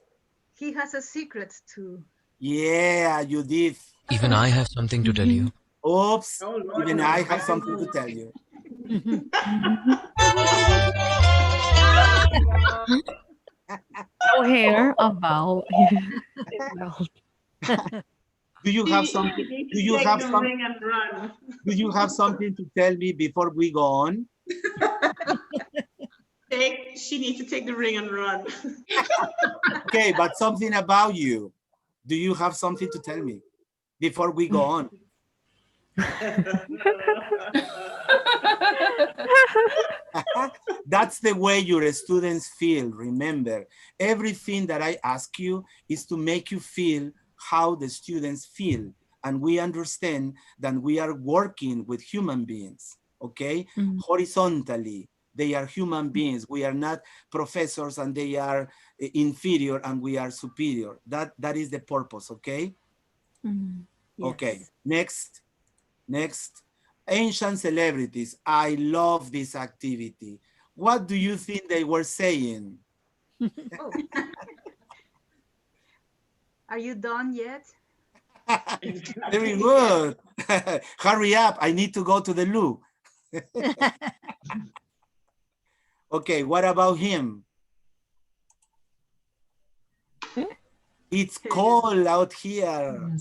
K: He has a secret too.
B: Yeah, you did.
M: Even I have something to tell you.
B: Oops. Even I have something to tell you.
C: Hair about.
B: Do you have something? Do you have some?
E: Ring and run.
B: Do you have something to tell me before we go on?
E: She needs to take the ring and run.
B: Okay, but something about you. Do you have something to tell me before we go on? That's the way your students feel. Remember, everything that I ask you is to make you feel how the students feel. And we understand that we are working with human beings, okay? Horizontally, they are human beings. We are not professors and they are inferior and we are superior. That is the purpose, okay? Okay, next. Ancient celebrities. I love this activity. What do you think they were saying?
K: Oh. Are you done yet?
B: Very good. Hurry up, I need to go to the loo. Okay, what about him? It's cold out here.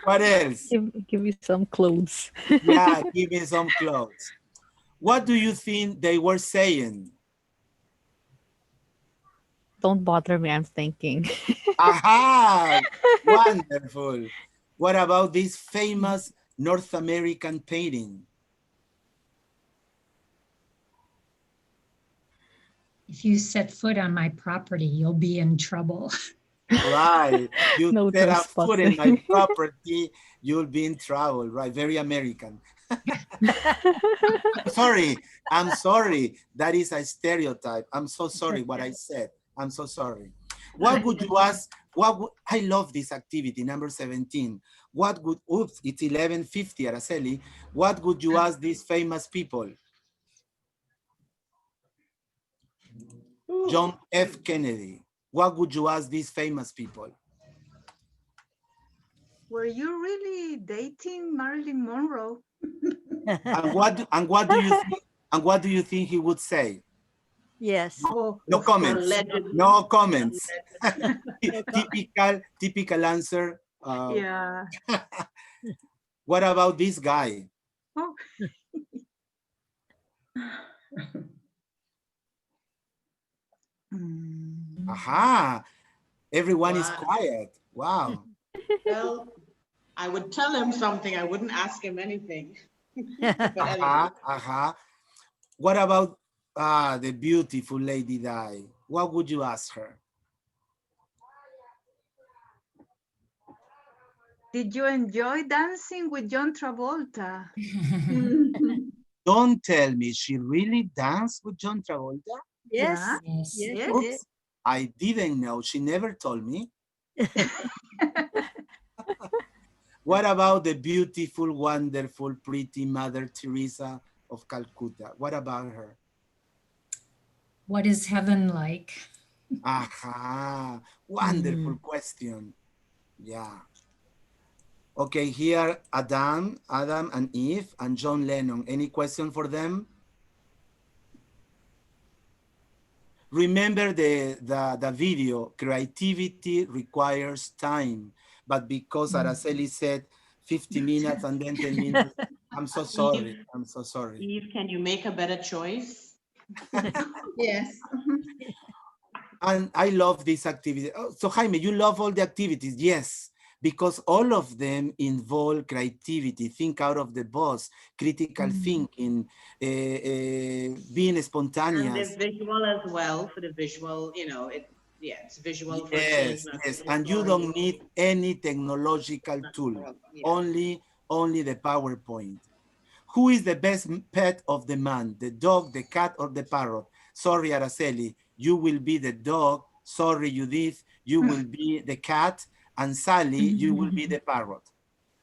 B: What else?
C: Give me some clothes.
B: Yeah, give me some clothes. What do you think they were saying?
C: Don't bother me, I'm thinking.
B: Aha! Wonderful. What about this famous North American painting?
G: If you set foot on my property, you'll be in trouble.
B: Right. You
C: No
B: set a foot in my
C: trespassing.
B: property, you'll be in trouble, right? Very American. I'm sorry. That is a stereotype. I'm so sorry what I said. I'm so sorry. What would you ask? I love this activity, number 17. Oops, it's 11:50, Araceli. What would you ask these famous people? John F. Kennedy. What would you ask these famous people?
K: Were you really dating Marilyn Monroe?
B: And what do you think he would say?
I: Yes.
K: Oh,
B: No comments. No comments. Typical answer.
K: yeah.
B: What about this guy?
K: Oh.
B: Aha, everyone is quiet. Wow.
E: Well, I would tell him something. I wouldn't ask him anything. But anyway.
B: What about the beautiful Lady Di? What would you ask her?
K: Did you enjoy dancing with John Travolta?
B: Don't tell me she really danced with John Travolta?
I: Yes.
K: Yes.
I: Yes.
B: Oops, I didn't know. She never told me. What about the beautiful, wonderful, pretty Mother Teresa of Calcutta? What about her?
G: What is heaven like?
B: Aha, wonderful question. Yeah. Okay, here Adam and Eve and John Lennon. Any question for them? Remember the video, creativity requires time. But because Araceli said 50 minutes and then 10 minutes, I'm so sorry. I'm so sorry.
E: Eve, can you make a better choice?
A: Yes.
B: And I love this activity. Oh, so Jaime, you love all the activities? Yes, because all of them involve creativity, think out of the box, critical thinking, being spontaneous.
E: And the visual as well, for the visual, you know, it's visual for change.
B: Yes, and you don't need any technological tool, only the PowerPoint. Who is the best pet of the man, the dog, the cat, or the parrot? Sorry, Araceli, you will be the dog. Sorry, Judith, you will be the cat. And Sally, you will be the parrot.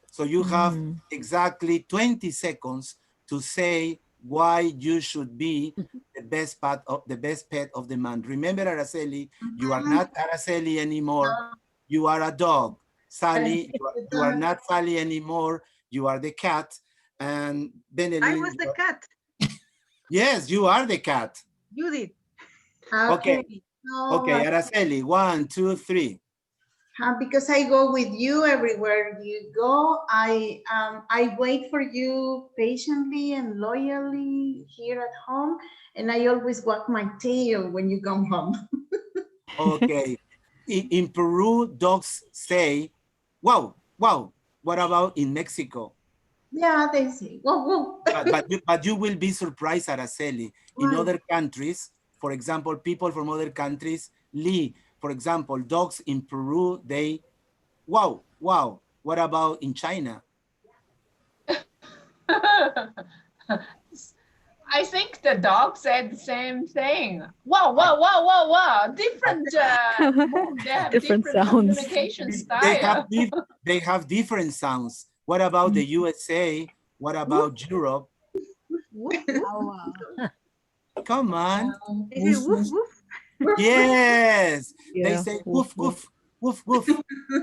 B: So you have exactly 20 seconds to say why you should be the best pet of the man. Remember, Araceli, you are not Araceli anymore. You are a dog. Sally, you are not Sally anymore. You are the cat. And Benelin,
K: I was the cat.
B: Yes, you are the cat.
K: You did.
B: Okay. Okay, Araceli, 1, 2, 3.
A: Because I go with you everywhere you go. I wait for you patiently and loyally here at home, and I always wag my tail when you come home.
B: Okay. In Peru, dogs say, wow, wow. What about in Mexico?
A: Yeah, they say, whoa, whoa.
B: But you will be surprised, Araceli. In other countries, for example, people from other countries, Lee, for example, dogs in Peru, they, wow, wow. What about in China?
H: I think the dog said the same thing. Wow, wow, wow, wow, wow. Different, they have different
C: sounds.
H: communication style.
B: They have different sounds. What about the USA? What about Europe? Come on. Yes.
C: Yeah.
B: They say woof, woof, woof, woof.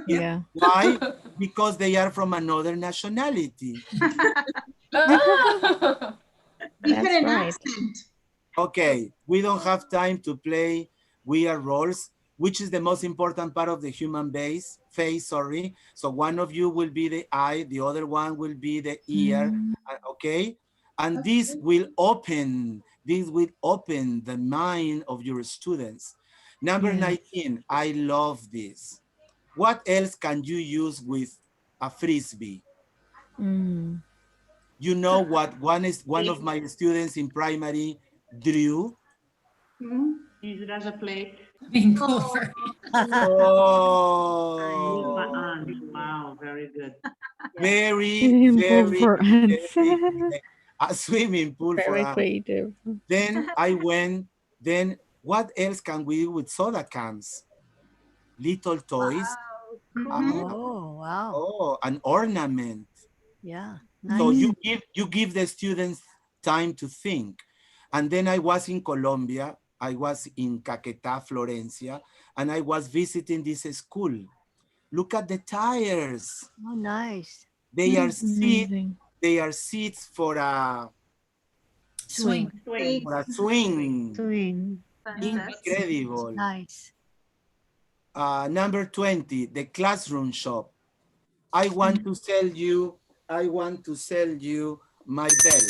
C: Yeah.
B: Why? Because they are from another nationality.
A: Different
C: right.
A: accent.
B: Okay, we don't have time to play We Are Roles, which is the most important part of the human face, sorry. So one of you will be the eye, the other one will be the ear, okay? And this will open the mind of your students. Number 19, I love this. What else can you use with a Frisbee? You know what one of my students in primary drew?
E: Use it as a plate.
G: Vancouver.
B: Oh.
E: My aunt. Wow, very good.
B: Very, very,
C: For
B: a swimming pool for
C: very
B: us.
C: creative.
B: Then what else can we do with soda cans? Little toys.
I: Oh, wow.
B: Oh, an ornament.
I: Yeah.
B: So
I: Nice.
B: you give the students time to think. And then I was in Colombia, I was in Caquetá, Florencia, and I was visiting this school. Look at the tires.
I: Oh, nice.
B: They are seats for a
G: Swing.
B: For a swing.
I: Swing.
B: Incredible.
I: Nice.
B: Number 20, the classroom shop. I want to sell you I want to sell you my bell.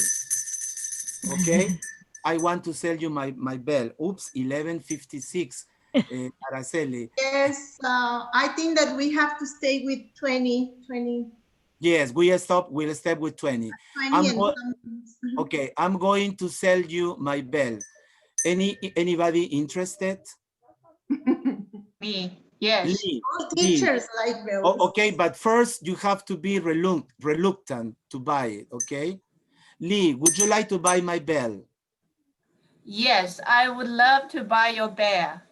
B: Okay? I want to sell you my bell. Oops, 11:56, Araceli.
A: Yes, I think that we have to stay with 20.
B: Yes, we'll stop with 20.
A: 20 and
B: Okay, I'm going to sell you my bell. Anybody interested?
H: Me, yes.
B: Lee,
A: all teachers like bells.
B: Okay, but first you have to be reluctant to buy it, okay? Lee, would you like to buy my bell?
H: Yes, I would love to buy your bear.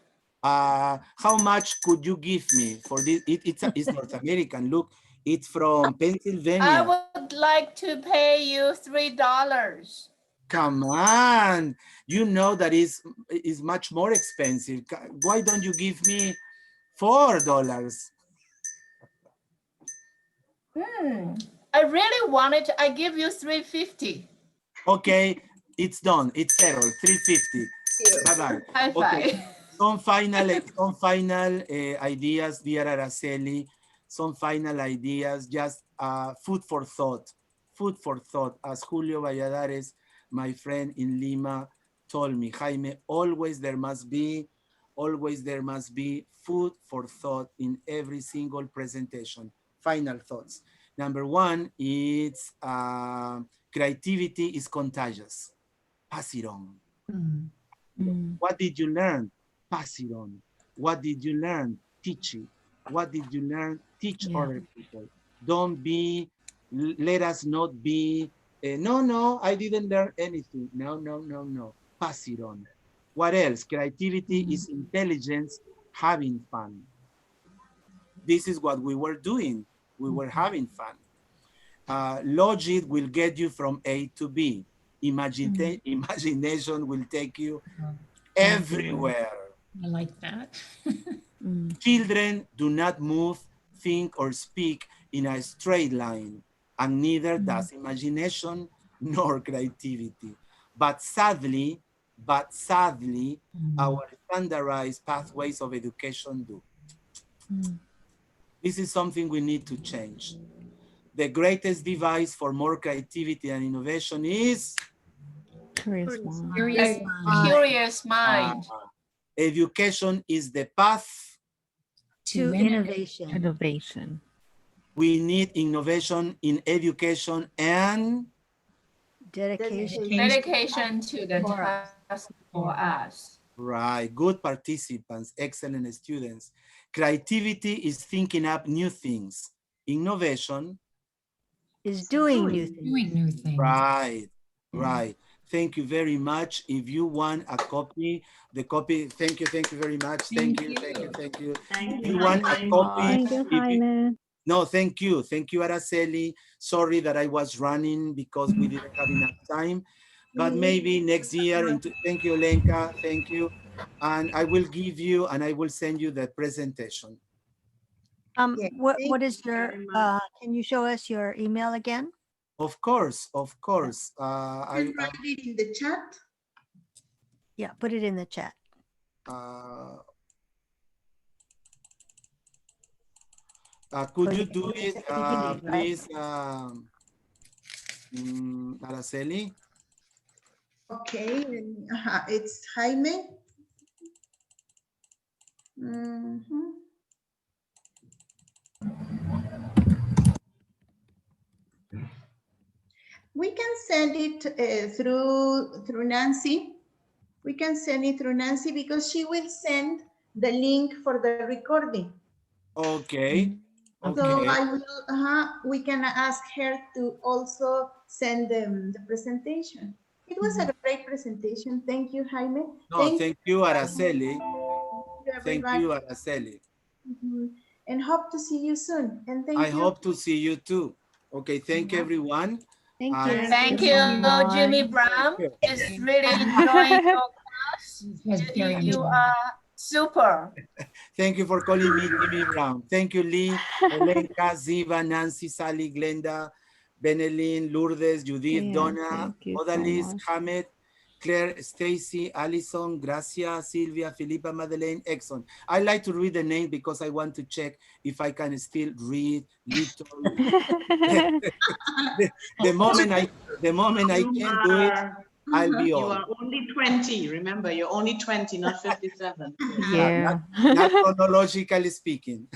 B: How much could you give me for this? It's North American. Look, it's from Pennsylvania.
H: I would like to pay you $3.
B: Come on, you know that is much more expensive. Why don't you give me $4?
H: I really wanted to, I give you $3.50.
B: Okay, it's done. It's settled. $3.50. Bye-bye.
H: High
B: Okay.
H: five.
B: Some final ideas, dear Araceli. Some final ideas, just food for thought. Food for thought. As Julio Valladares, my friend in Lima, told me, Jaime, always there must be food for thought in every single presentation. Final thoughts. Number one, it's creativity is contagious. Pass it on. What did you learn? Pass it on. What did you learn? Teach it. What did you learn? Teach other people. Don't be, let us not be, no, I didn't learn anything. No. Pass it on. What else? Creativity is intelligence, having fun. This is what we were doing. We were having fun. Logic will get you from A to B. Imagination will take you everywhere.
G: I like that.
B: Children do not move, think, or speak in a straight line, and neither does imagination nor creativity. But sadly, our standardized pathways of education do. This is something we need to change. The greatest device for more creativity and innovation is
C: Curious mind.
H: Curious mind.
B: Education is the path
I: to innovation.
C: Innovation.
B: We need innovation in education and
H: Dedication to the task for us.
B: right. Good participants, excellent students. Creativity is thinking up new things. Innovation
I: is doing new things.
G: Doing new things.
B: Right. Thank you very much. If you want a copy, the copy, thank you very much. Thank you. If you want a copy,
J: Thank you, Jaime.
B: no, thank you, Araceli. Sorry that I was running because we didn't have enough time, but maybe next year, thank you, Lenka, thank you. And I will give you, and I will send you the presentation.
I: What is your, can you show us your email again?
B: Of course.
A: I write it in the chat.
I: Yeah, put it in the chat.
B: Could you do it, please, Araceli?
A: Okay, it's Jaime. We can send it through Nancy. We can send it through Nancy because she will send the link for the recording.
B: Okay.
A: So I will, we can ask her to also send them the presentation. It was a great presentation. Thank you, Jaime.
B: No, thank you, Araceli. Thank you, Araceli.
A: And hope to see you soon. And thank
B: I
A: you.
B: hope to see you too. Okay, thank you, everyone.
I: Thank you.
H: Thank you, Jimmy Brown. It's really enjoying your class. You are super.
B: Thank you for calling me Jimmy Brown. Thank you, Lee, Olenka, Ziva, Nancy, Sally, Glenda, Benelin, Lourdes, Judith, Donna, Odalis, Hamed, Claire, Stacy, Alison, Gracia, Sylvia, Filipa, Madeleine, Exxon. I like to read the name because I want to check if I can still read little. the moment I can do it, I'll be
E: You
B: old.
E: are only 20. Remember, you're only 20, not 57.
C: Yeah.
B: Not chronologically speaking.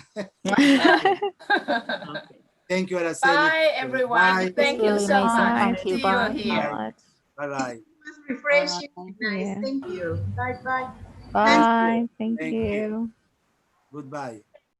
B: Thank you, Araceli.
H: Bye, everyone.
B: Bye.
H: Thank you so
D: amazing.
H: much.
D: Thank you.
H: See you
D: Bye.
H: here.
B: Bye-bye.
A: It was refreshing. Nice.
C: Yeah.
A: Thank you. Bye bye.
C: Bye. Thank
B: Thank
C: you.
B: Goodbye.